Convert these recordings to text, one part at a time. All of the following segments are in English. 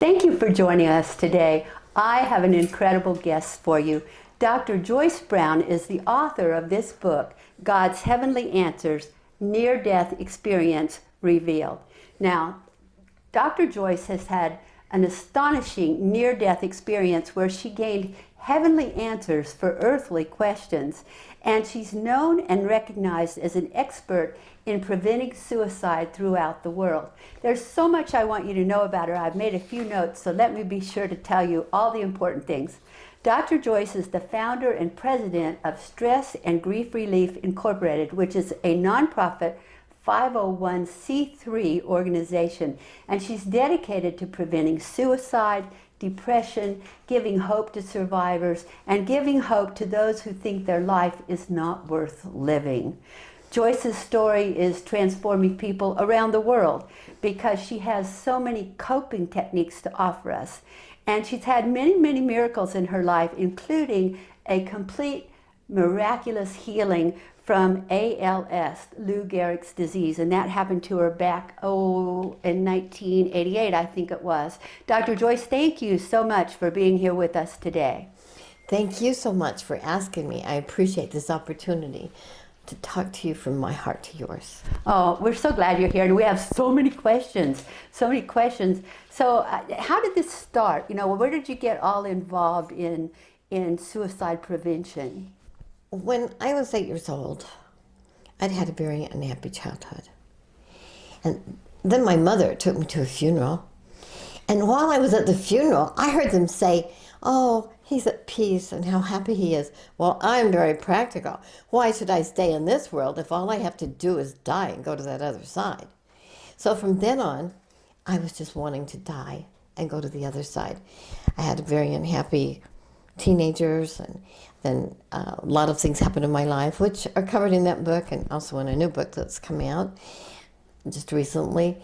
Thank you for joining us today. I have an incredible guest for you. Dr. Joyce Brown is the author of this book, God's Heavenly Answers, Near-Death Experience Revealed. Now, Dr. Joyce has had an astonishing near-death experience where she gained heavenly answers for earthly questions, and she's known and recognized as an expert in preventing suicide throughout the world. There's so much I want you to know about her. I've made a few notes, so let me be sure to tell you all the important things. Dr. Joyce is the founder and president of Stress and Grief Relief Incorporated, which is a nonprofit 501c3 organization, and she's dedicated to preventing suicide, depression, giving hope to survivors, and giving hope to those who think their life is not worth living. Joyce's story is transforming people around the world because she has so many coping techniques to offer us. And she's had many, many miracles in her life, including a complete miraculous healing from ALS, Lou Gehrig's disease, and that happened to her back, in 1988, I think it was. Dr. Joyce, thank you so much for being here with us today. Thank you so much for asking me. I appreciate this opportunity to talk to you from my heart to yours. Oh, we're so glad you're here, and we have so many questions, so many questions. So how did this start? Where did you get all involved in suicide prevention? When I was 8 years old, I'd had a very unhappy childhood. And then my mother took me to a funeral. And while I was at the funeral, I heard them say, "Oh, he's at peace and how happy he is." Well, I'm very practical. Why should I stay in this world if all I have to do is die and go to that other side? So from then on, I was just wanting to die and go to the other side. I had very unhappy teenagers, and then a lot of things happened in my life, which are covered in that book and also in a new book that's coming out just recently.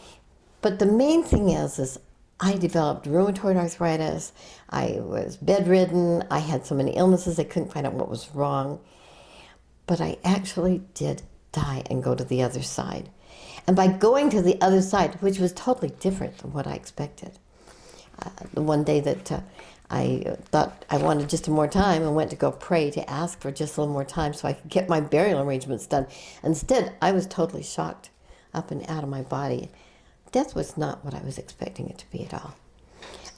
But the main thing is I developed rheumatoid arthritis. I was bedridden. I had so many illnesses, I couldn't find out what was wrong. But I actually did die and go to the other side. And by going to the other side, which was totally different than what I expected, the one day that I thought I wanted just more time and went to go pray to ask for just a little more time so I could get my burial arrangements done. Instead, I was totally shocked up and out of my body. Death was not what I was expecting it to be at all.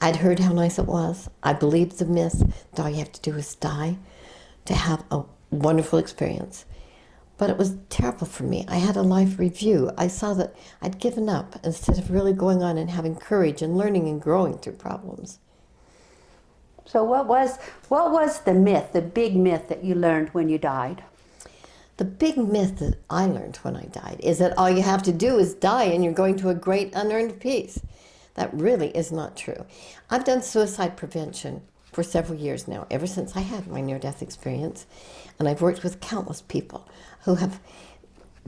I'd heard how nice it was. I believed the myth that all you have to do is die to have a wonderful experience. But it was terrible for me. I had a life review. I saw that I'd given up instead of really going on and having courage and learning and growing through problems. So what was the myth, the big myth that you learned when you died? The big myth that I learned when I died is that all you have to do is die and you're going to a great unearned peace. That really is not true. I've done suicide prevention for several years now, ever since I had my near-death experience, and I've worked with countless people who have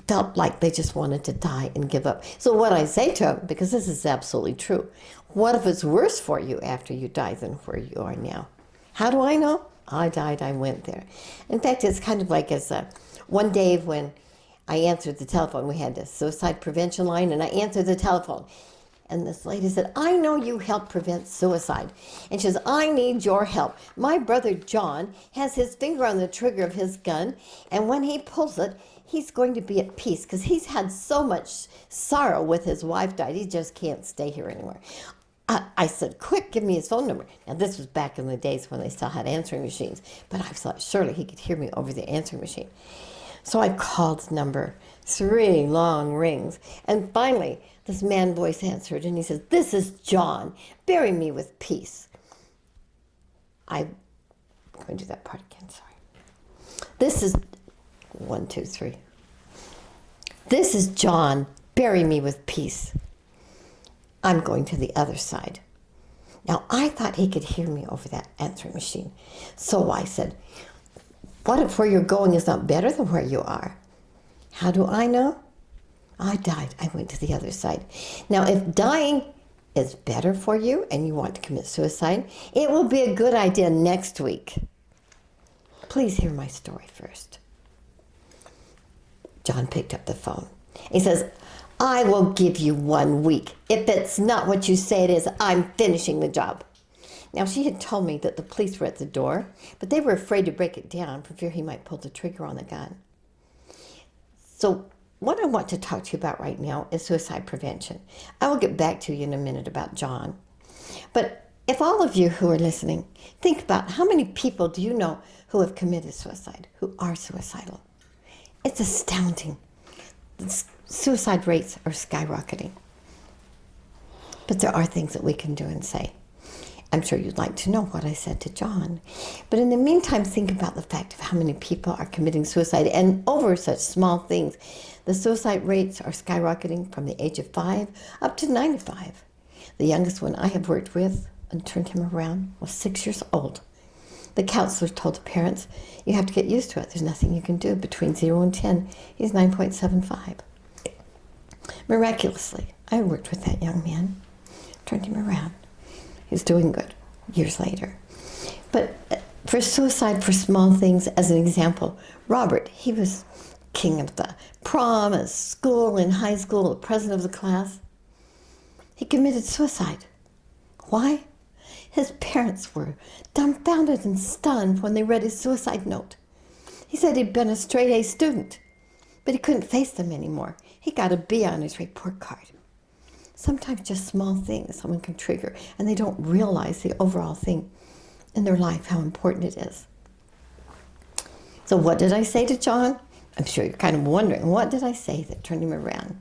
felt like they just wanted to die and give up. So what I say to them, because this is absolutely true, what if it's worse for you after you die than where you are now? How do I know? I died, I went there. In fact, it's kind of like as one day when I answered the telephone, we had a suicide prevention line, and I answered the telephone. And this lady said, "I know you help prevent suicide." And she says, "I need your help. My brother John has his finger on the trigger of his gun, and when he pulls it, he's going to be at peace because he's had so much sorrow with his wife died. He just can't stay here anymore." I said, "Quick, give me his phone number." Now, this was back in the days when they still had answering machines, but I thought surely he could hear me over the answering machine. So I called the number, 3 long rings, and finally this man voice answered, and he says, "This is John. Bury me with peace." I'm going to do that part again, sorry. This is 1, 2, 3. "This is John. Bury me with peace. I'm going to the other side." Now, I thought he could hear me over that answering machine. So I said, "What if where you're going is not better than where you are?" How do I know? I died. I went to the other side. Now, if dying is better for you and you want to commit suicide, it will be a good idea next week. Please hear my story first. John picked up the phone. He says, I will give you 1 week. If it's not what you say it is, I'm finishing the job. Now, she had told me that the police were at the door, but they were afraid to break it down for fear he might pull the trigger on the gun. So what I want to talk to you about right now is suicide prevention. I will get back to you in a minute about John. But if all of you who are listening, think about how many people do you know who have committed suicide, who are suicidal? It's astounding. Suicide rates are skyrocketing. But there are things that we can do and say. I'm sure you'd like to know what I said to John. But in the meantime, think about the fact of how many people are committing suicide. And over such small things, the suicide rates are skyrocketing from the age of 5 up to 95. The youngest one I have worked with and turned him around was 6 years old. The counselor told the parents, you have to get used to it. There's nothing you can do. Between 0 and 10, he's 9.75. Miraculously, I worked with that young man, turned him around. He's doing good years later. But for suicide for small things, as an example, Robert, he was king of the prom at school, in high school, the president of the class. He committed suicide. Why? His parents were dumbfounded and stunned when they read his suicide note. He said he'd been a straight A student, but he couldn't face them anymore. He got a B on his report card. Sometimes just small things someone can trigger, and they don't realize the overall thing in their life, how important it is. So what did I say to John? I'm sure you're kind of wondering, what did I say that turned him around?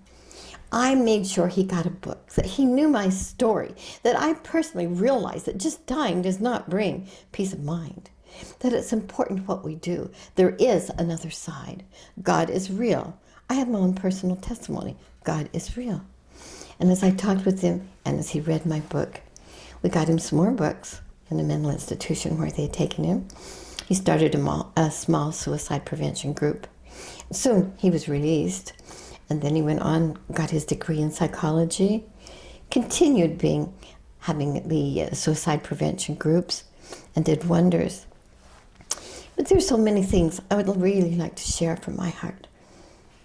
I made sure he got a book, that he knew my story, that I personally realized that just dying does not bring peace of mind, that it's important what we do. There is another side. God is real. I have my own personal testimony. God is real. And as I talked with him and as he read my book, we got him some more books in a mental institution where they had taken him. He started a small suicide prevention group. Soon he was released, and then he went on, got his degree in psychology, continued having the suicide prevention groups, and did wonders. But there's so many things I would really like to share from my heart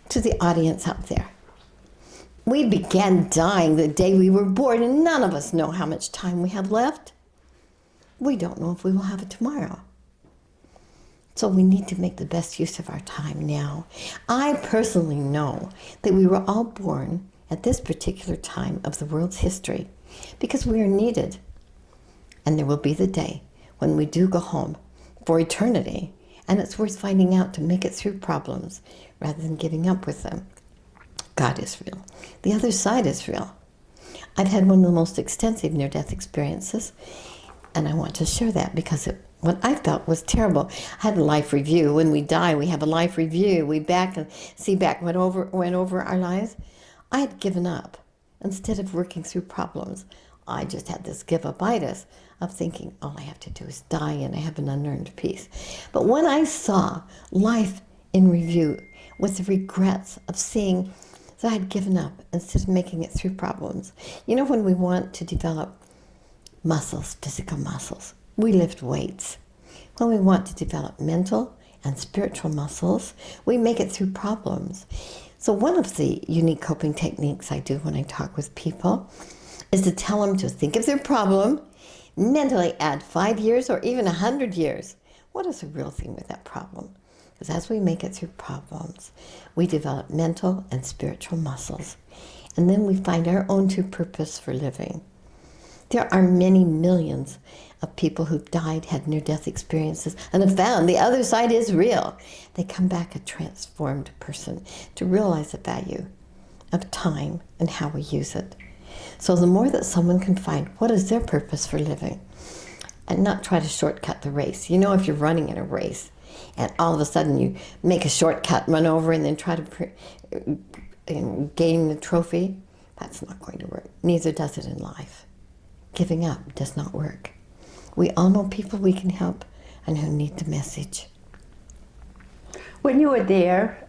to the audience out there. We began dying the day we were born, and none of us know how much time we have left. We don't know if we will have it tomorrow. So we need to make the best use of our time now. I personally know that we were all born at this particular time of the world's history because we are needed. And there will be the day when we do go home for eternity, and it's worth finding out to make it through problems rather than giving up with them. God is real. The other side is real. I've had one of the most extensive near-death experiences, and I want to share that because what I felt was terrible. I had a life review. When we die, we have a life review. We see back what went over our lives. I had given up. Instead of working through problems, I just had this give-up-itis of thinking, all I have to do is die and I have an unearned peace. But when I saw life in review with the regrets of seeing that I had given up instead of making it through problems. You know, when we want to develop muscles, physical muscles, we lift weights. When we want to develop mental and spiritual muscles, we make it through problems. So one of the unique coping techniques I do when I talk with people is to tell them to think of their problem, mentally add 5 years or even 100 years. What is the real thing with that problem? Because as we make it through problems, we develop mental and spiritual muscles. And then we find our own true purpose for living. There are many millions of people who've died, had near-death experiences, and have found the other side is real. They come back a transformed person to realize the value of time and how we use it. So the more that someone can find what is their purpose for living and not try to shortcut the race. You know, if you're running in a race and all of a sudden you make a shortcut, run over, and then try to gain the trophy, that's not going to work. Neither does it in life. Giving up does not work. We all know people we can help and who need the message. When you were there,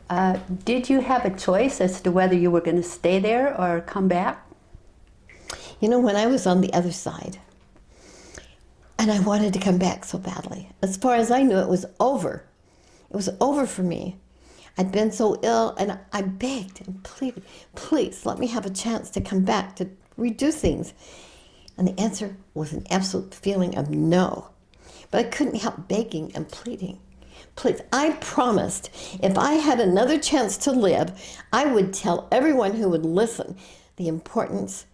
did you have a choice as to whether you were going to stay there or come back? You know, when I was on the other side, and I wanted to come back so badly, as far as I knew, it was over. It was over for me. I'd been so ill, and I begged and pleaded, please let me have a chance to come back to redo things. And the answer was an absolute feeling of no. But I couldn't help begging and pleading. Please, I promised if I had another chance to live, I would tell everyone who would listen the importance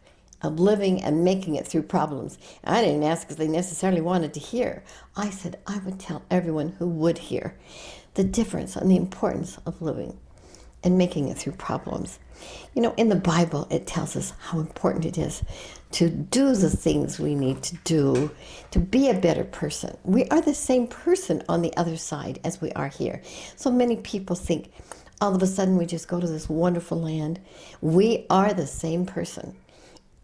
of living and making it through problems. I didn't ask if they necessarily wanted to hear. I said I would tell everyone who would hear the difference and the importance of living and making it through problems. You know, in the Bible, it tells us how important it is to do the things we need to do to be a better person. We are the same person on the other side as we are here. So many people think all of a sudden we just go to this wonderful land. We are the same person.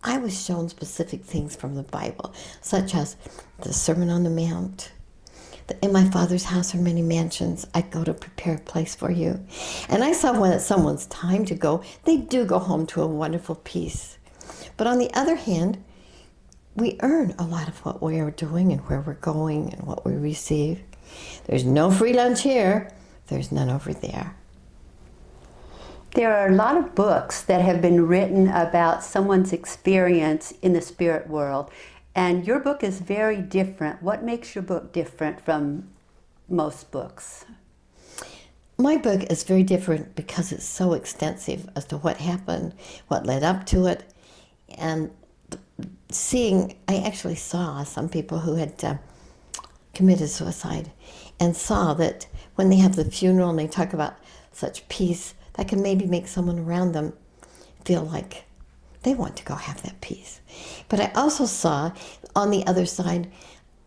I was shown specific things from the Bible, such as the Sermon on the Mount. In my Father's house are many mansions. I go to prepare a place for you. And I saw when it's someone's time to go, they do go home to a wonderful peace. But on the other hand, we earn a lot of what we are doing and where we're going and what we receive. There's no free lunch here. There's none over there. There are a lot of books that have been written about someone's experience in the spirit world, and your book is very different. What makes your book different from most books? My book is very different because it's so extensive as to what happened, what led up to it, and I actually saw some people who had committed suicide and saw that when they have the funeral and they talk about such peace, that can maybe make someone around them feel like they want to go have that peace. But I also saw on the other side,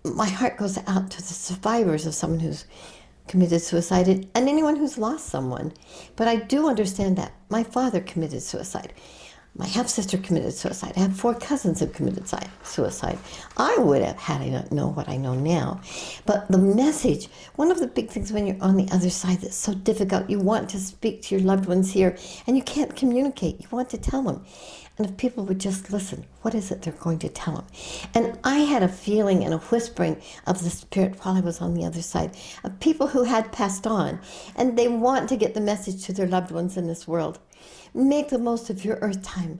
my heart goes out to the survivors of someone who's committed suicide and anyone who's lost someone. But I do understand that. My father committed suicide. My half-sister committed suicide. I have 4 cousins who committed suicide. I would have had I not know what I know now. But the message, one of the big things when you're on the other side that's so difficult, you want to speak to your loved ones here, and you can't communicate. You want to tell them. And if people would just listen, what is it they're going to tell them? And I had a feeling and a whispering of the Spirit while I was on the other side, of people who had passed on, and they want to get the message to their loved ones in this world. Make the most of your earth time.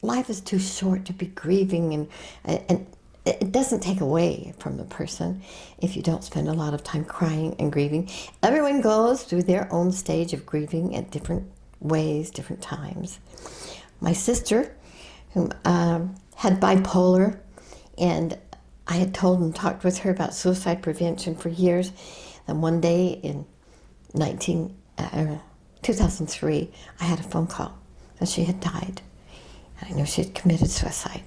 Life is too short to be grieving, and it doesn't take away from the person if you don't spend a lot of time crying and grieving. Everyone goes through their own stage of grieving at different ways, different times. My sister, who had bipolar, and I had told and talked with her about suicide prevention for years. Then one day in 2003, I had a phone call that she had died. And I knew she had committed suicide.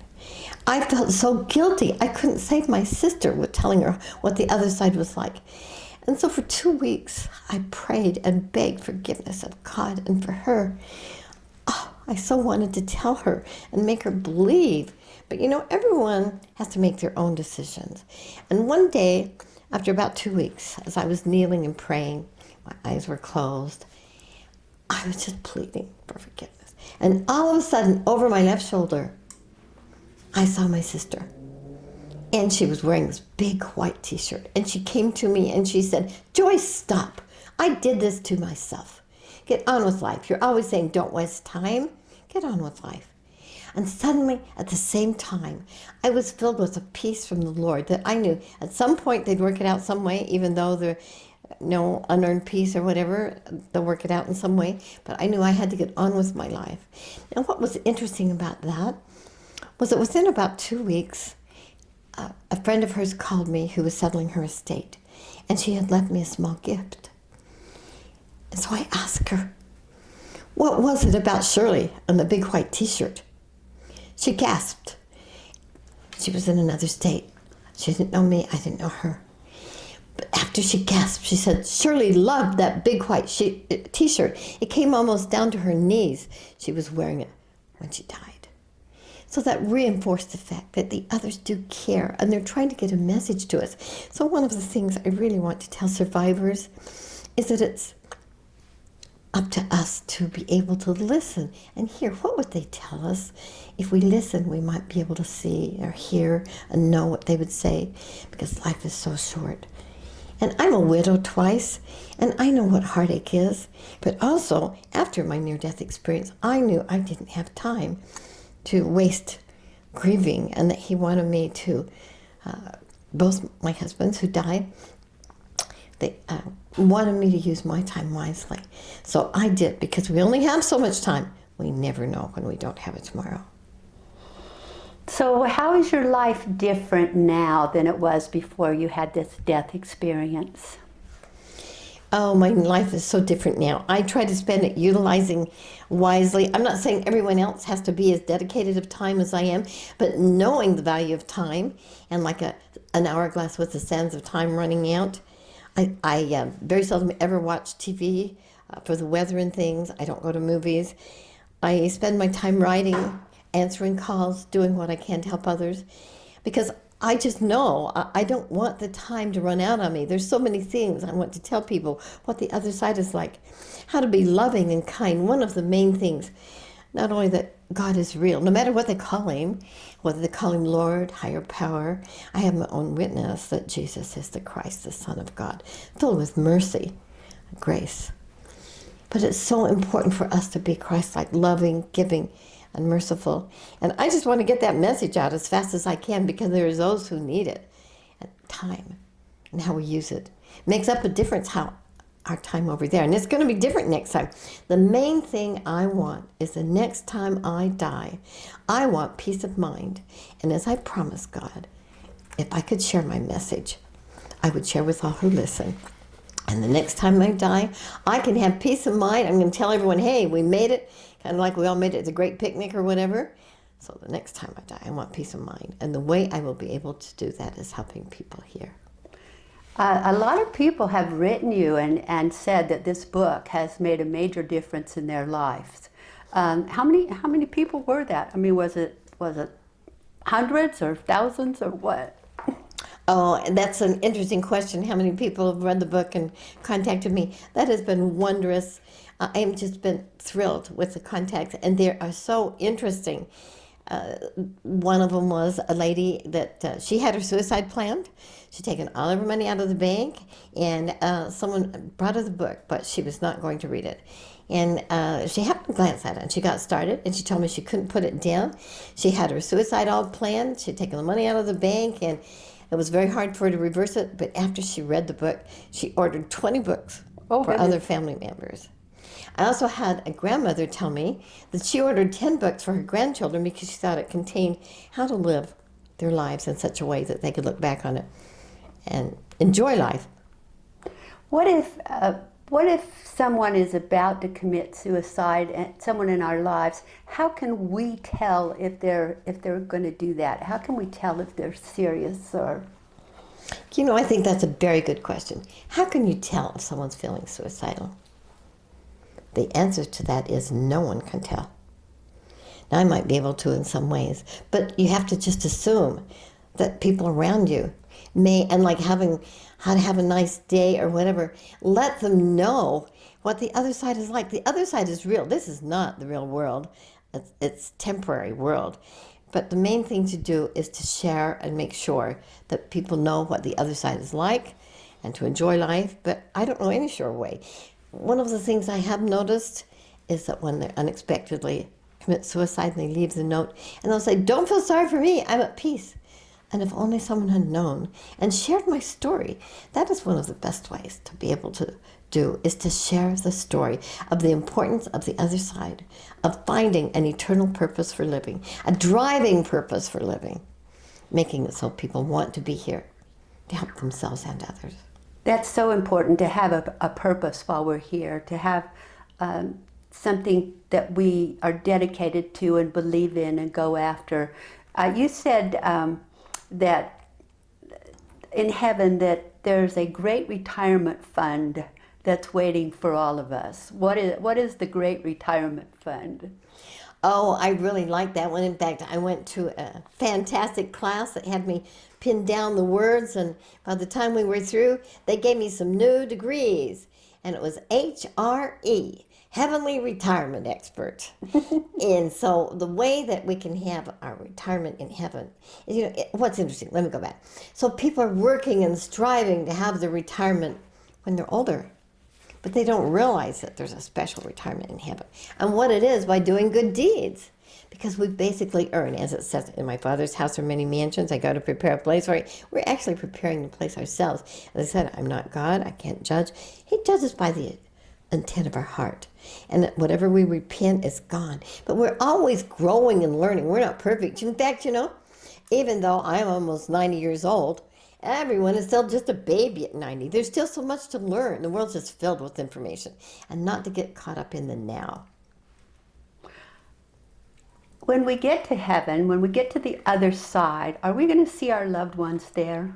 I felt so guilty. I couldn't save my sister with telling her what the other side was like. And so for 2 weeks, I prayed and begged forgiveness of God and for her. Oh, I so wanted to tell her and make her believe. But you know, everyone has to make their own decisions. And one day, after about 2 weeks, as I was kneeling and praying, my eyes were closed, I was just pleading for forgiveness. And all of a sudden, over my left shoulder, I saw my sister. And she was wearing this big white t-shirt. And she came to me and she said, "Joyce, stop. I did this to myself. Get on with life. You're always saying don't waste time. Get on with life." And suddenly, at the same time, I was filled with a peace from the Lord that I knew at some point they'd work it out some way, even though there no unearned peace or whatever, they'll work it out in some way. But I knew I had to get on with my life. And what was interesting about that was that within about 2 weeks, a friend of hers called me who was settling her estate, and she had left me a small gift. And so I asked her, what was it about Shirley and the big white t-shirt? She gasped. She was in another state. She didn't know me, I didn't know her. But after she gasped, she said, "Shirley loved that big white t-shirt. It came almost down to her knees. She was wearing it when she died." So that reinforced the fact that the others do care, and they're trying to get a message to us. So one of the things I really want to tell survivors is that it's up to us to be able to listen and hear. What would they tell us? If we listen, we might be able to see or hear and know what they would say, because life is so short. And I'm a widow twice, and I know what heartache is. But also, after my near-death experience, I knew I didn't have time to waste grieving, and that he wanted me to, both my husbands who died, they wanted me to use my time wisely. So I did, because we only have so much time. We never know when we don't have it tomorrow. So how is your life different now than it was before you had this death experience? Oh, my life is so different now. I try to spend it utilizing wisely. I'm not saying everyone else has to be as dedicated of time as I am, but knowing the value of time, and like an hourglass with the sands of time running out. I very seldom ever watch TV for the weather and things. I don't go to movies. I spend my time writing, answering calls, doing what I can to help others, because I just know I don't want the time to run out on me. There's so many things I want to tell people, what the other side is like, how to be loving and kind. One of the main things, not only that God is real, no matter what they call him, whether they call him Lord, higher power, I have my own witness that Jesus is the Christ, the Son of God, filled with mercy and grace. But it's so important for us to be Christ-like, loving, giving, and merciful. And I just want to get that message out as fast as I can, because there are those who need it. And time and how we use it makes up a difference, how our time over there. And it's going to be different next time. The main thing I want is the next time I die, I want peace of mind. And as I promised God, if I could share my message, I would share with all who listen. And the next time I die, I can have peace of mind. I'm going to tell everyone, hey, we made it. Kind of like we all made it at the great picnic or whatever. So the next time I die, I want peace of mind. And the way I will be able to do that is helping people here. A lot of people have written you and said that this book has made a major difference in their lives. How many people were that? I mean, was it hundreds or thousands or what? Oh, that's an interesting question. How many people have read the book and contacted me? That has been wondrous. I have just been thrilled with the contacts, and they are so interesting. One of them was a lady that she had her suicide planned. She'd taken all of her money out of the bank, and someone brought her the book, but she was not going to read it. And she happened to glance at it, and she got started, and she told me she couldn't put it down. She had her suicide all planned. She'd taken the money out of the bank, and it was very hard for her to reverse it. But after she read the book, she ordered 20 books for other family members. I also had a grandmother tell me that she ordered 10 books for her grandchildren because she thought it contained how to live their lives in such a way that they could look back on it and enjoy life. What if someone is about to commit suicide, and someone in our lives? How can we tell if they're going to do that? How can we tell if they're serious or? You know, I think that's a very good question. How can you tell if someone's feeling suicidal? The answer to that is no one can tell. Now, I might be able to in some ways, but you have to just assume that people around you may, and like having how to have a nice day or whatever, let them know what the other side is like. The other side is real. This is not the real world. It's temporary world. But the main thing to do is to share and make sure that people know what the other side is like and to enjoy life. But I don't know any sure way. One of the things I have noticed is that when they unexpectedly commit suicide and they leave the note, and they'll say, "Don't feel sorry for me, I'm at peace." And if only someone had known and shared my story. That is one of the best ways to be able to do, is to share the story of the importance of the other side, of finding an eternal purpose for living, a driving purpose for living, making it so people want to be here to help themselves and others. That's so important, to have a purpose while we're here, to have something that we are dedicated to and believe in and go after. You said that in heaven that there's a great retirement fund that's waiting for all of us. What is the great retirement fund? Oh, I really like that one. In fact, I went to a fantastic class that had me pin down the words, and by the time we were through, they gave me some new degrees. and it was HRE, Heavenly Retirement Expert. And so the way that we can have our retirement in heaven is, what's interesting, let me go back. So people are working and striving to have their retirement when they're older, but they don't realize that there's a special retirement in heaven. And what it is by doing good deeds. Because we basically earn, as it says, in my Father's house are many mansions. I go to prepare a place for you. We're actually preparing the place ourselves. As I said, I'm not God. I can't judge. He judges by the intent of our heart. And whatever we repent is gone. But we're always growing and learning. We're not perfect. In fact, even though I'm almost 90 years old, everyone is still just a baby at 90. There's still so much to learn. The world's just filled with information. And not to get caught up in the now. When we get to heaven, when we get to the other side, are we going to see our loved ones there?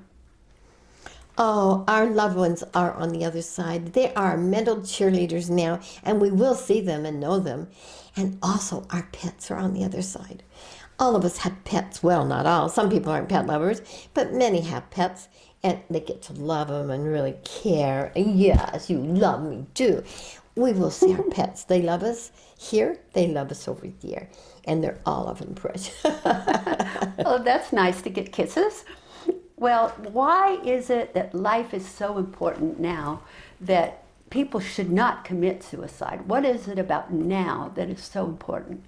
Oh, our loved ones are on the other side. They are mental cheerleaders now, and we will see them and know them. And also, our pets are on the other side. All of us have pets. Well, not all. Some people aren't pet lovers, but many have pets, and they get to love them and really care. And yes, you love me too. We will see our pets. They love us here. They love us over there. And they're all of them precious. Oh, that's nice to get kisses. Well, why is it that life is so important now that people should not commit suicide? What is it about now that is so important?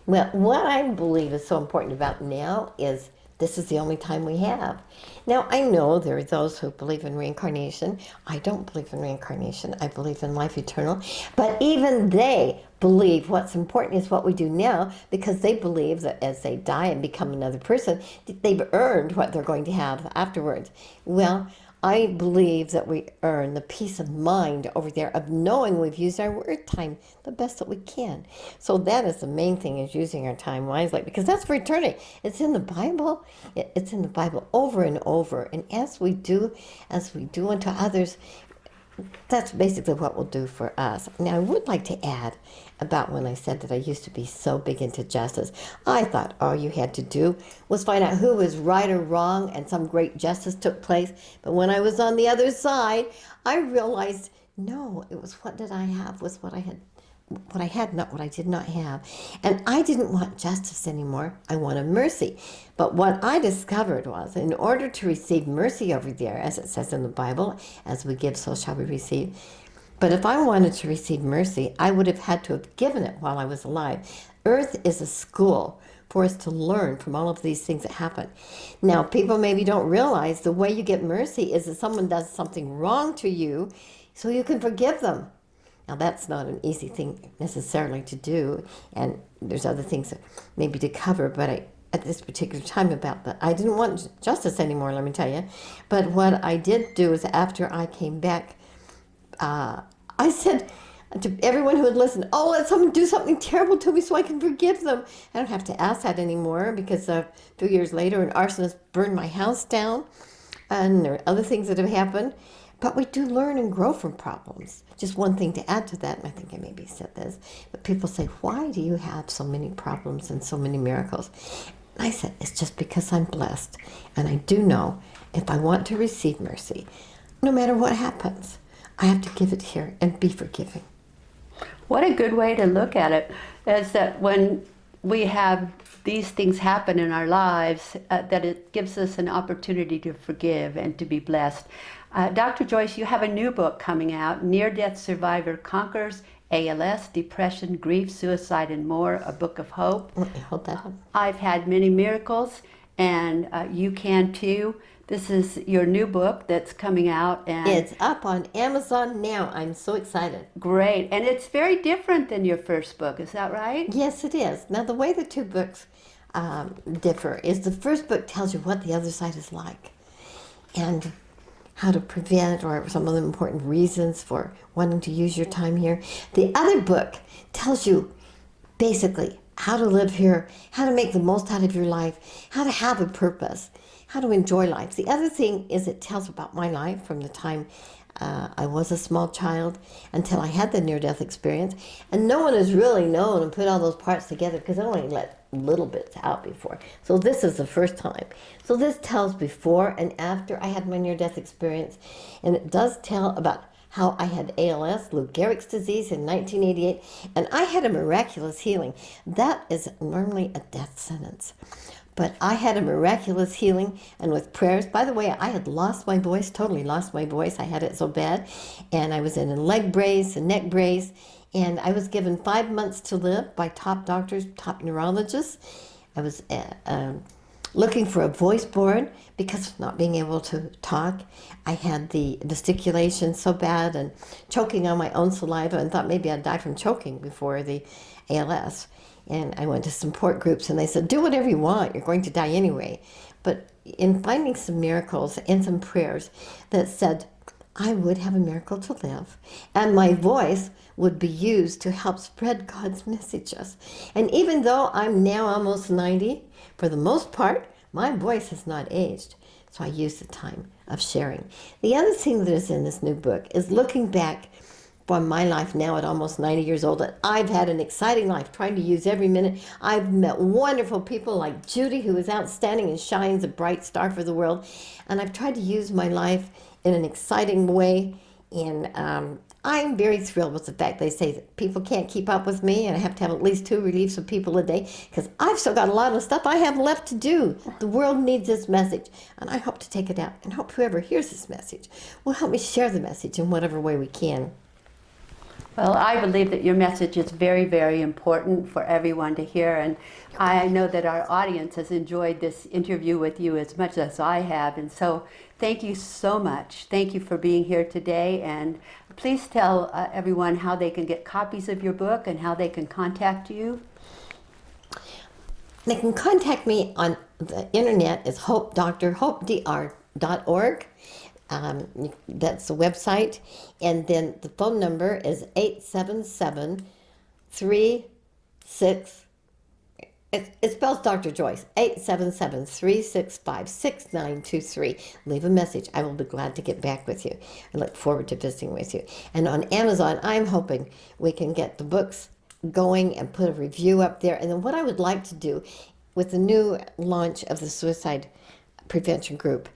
Well, what I believe is so important about now is this is the only time we have. Now, I know there are those who believe in reincarnation. I don't believe in reincarnation. I believe in life eternal. But even they believe what's important is what we do now, because they believe that as they die and become another person, they've earned what they're going to have afterwards. Well, I believe that we earn the peace of mind over there of knowing we've used our word time the best that we can. So that is the main thing, is using our time wisely, because that's for eternity. It's in the Bible. It's in the Bible over and over. And as we do unto others, that's basically what we'll do for us. Now, I would like to add about when I said that I used to be so big into justice. I thought all you had to do was find out who was right or wrong, and some great justice took place. But when I was on the other side, I realized, no, it was what did I have was what I had, not what I did not have. And I didn't want justice anymore. I wanted mercy. But what I discovered was, in order to receive mercy over there, as it says in the Bible, as we give, so shall we receive. But if I wanted to receive mercy, I would have had to have given it while I was alive. Earth is a school for us to learn from all of these things that happen. Now, people maybe don't realize the way you get mercy is that someone does something wrong to you so you can forgive them. Now, that's not an easy thing necessarily to do, and there's other things that maybe to cover, but at this particular time about that, I didn't want justice anymore, let me tell you. But what I did do is, after I came back, I said to everyone who had listened, oh, let someone do something terrible to me so I can forgive them. I don't have to ask that anymore, because 2 years later, an arsonist burned my house down, and there are other things that have happened. But we do learn and grow from problems. Just one thing to add to that, and I think I maybe said this, but people say, why do you have so many problems and so many miracles? And I said, it's just because I'm blessed. And I do know if I want to receive mercy, no matter what happens, I have to give it here and be forgiving. What a good way to look at it, is that when we have these things happen in our lives, that it gives us an opportunity to forgive and to be blessed. Dr. Joyce, you have a new book coming out, Near-Death Survivor Conquers ALS, Depression, Grief, Suicide, and More, a book of hope. Let me hold that up. I've had many miracles, and you can too. This is your new book that's coming out. And it's up on Amazon now. I'm so excited. Great. And it's very different than your first book. Is that right? Yes, it is. Now, the way the two books differ is the first book tells you what the other side is like and how to prevent, or some of the important reasons for wanting to use your time here. The other book tells you basically how to live here, how to make the most out of your life, how to have a purpose, how to enjoy life. The other thing is it tells about my life from the time I was a small child until I had the near-death experience. And no one has really known and put all those parts together, because I only let little bits out before. So this is the first time. So this tells before and after I had my near-death experience. And it does tell about how I had ALS, Lou Gehrig's disease in 1988, and I had a miraculous healing. That is normally a death sentence. But I had a miraculous healing, and with prayers. By the way, I had lost my voice, totally lost my voice. I had it so bad, and I was in a leg brace, a neck brace, and I was given 5 months to live by top doctors, top neurologists. I was looking for a voice board because of not being able to talk. I had the vesticulation so bad and choking on my own saliva, and thought maybe I'd die from choking before the ALS. And I went to support groups, and they said, do whatever you want, you're going to die anyway. But in finding some miracles and some prayers that said I would have a miracle to live, and my voice would be used to help spread God's messages. And even though I'm now almost 90, for the most part, my voice has not aged. So I use the time of sharing. The other thing that is in this new book is looking back from my life now at almost 90 years old. That I've had an exciting life, trying to use every minute. I've met wonderful people like Judy, who is outstanding and shines a bright star for the world. And I've tried to use my life in an exciting way. And I'm very thrilled with the fact they say that people can't keep up with me, and I have to have at least 2 reliefs of people a day, because I've still got a lot of stuff I have left to do. The world needs this message, and I hope to take it out, and hope whoever hears this message will help me share the message in whatever way we can. Well, I believe that your message is very, very important for everyone to hear, and I know that our audience has enjoyed this interview with you as much as I have, and so thank you so much. Thank you for being here today, and please tell everyone how they can get copies of your book and how they can contact you. They can contact me on the internet. It's hopedr.org. That's the website, and then the phone number is 877-36. It spells Dr. Joyce. 877-365-6923. Leave a message. I will be glad to get back with you. I look forward to visiting with you. And on Amazon, I'm hoping we can get the books going and put a review up there. And then what I would like to do with the new launch of the suicide prevention group,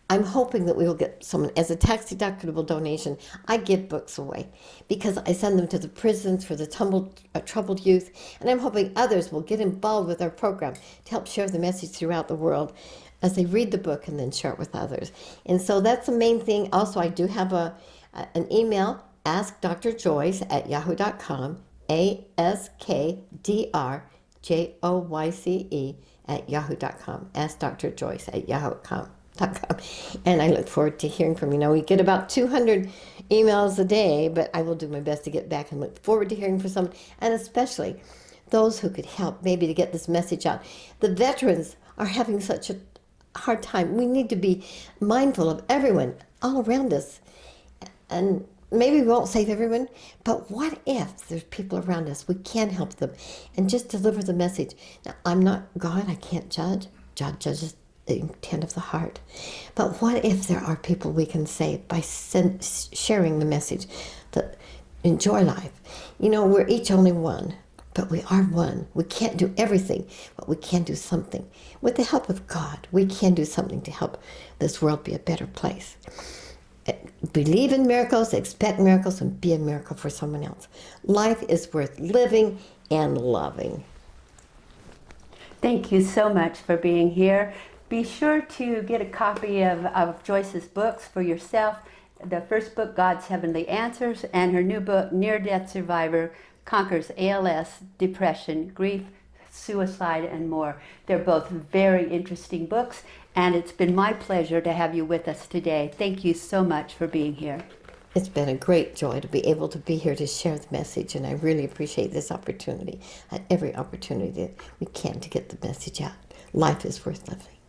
I'm hoping that we will get someone, as a tax-deductible donation, I give books away because I send them to the prisons for the troubled youth, and I'm hoping others will get involved with our program to help share the message throughout the world as they read the book and then share it with others. And so that's the main thing. Also, I do have an email, askdrjoyce@yahoo.com, askdrjoyce@yahoo.com, askdrjoyce@yahoo.com. And I look forward to hearing from you. Now, we get about 200 emails a day, but I will do my best to get back and look forward to hearing from someone, and especially those who could help maybe to get this message out. The veterans are having such a hard time. We need to be mindful of everyone all around us. And maybe we won't save everyone, but what if there's people around us, we can help them and just deliver the message. Now, I'm not God, I can't judge. God judges the intent of the heart. But what if there are people we can save by sharing the message that enjoy life? You know, we're each only one, but we are one. We can't do everything, but we can do something. With the help of God, we can do something to help this world be a better place. Believe in miracles, expect miracles, and be a miracle for someone else. Life is worth living and loving. Thank you so much for being here. Be sure to get a copy of Joyce's books for yourself. The first book, God's Heavenly Answers, and her new book, Near Death Survivor, Conquers ALS, Depression, Grief, Suicide, and More. They're both very interesting books, and it's been my pleasure to have you with us today. Thank you so much for being here. It's been a great joy to be able to be here to share the message, and I really appreciate this opportunity, and every opportunity that we can to get the message out. Life is worth living.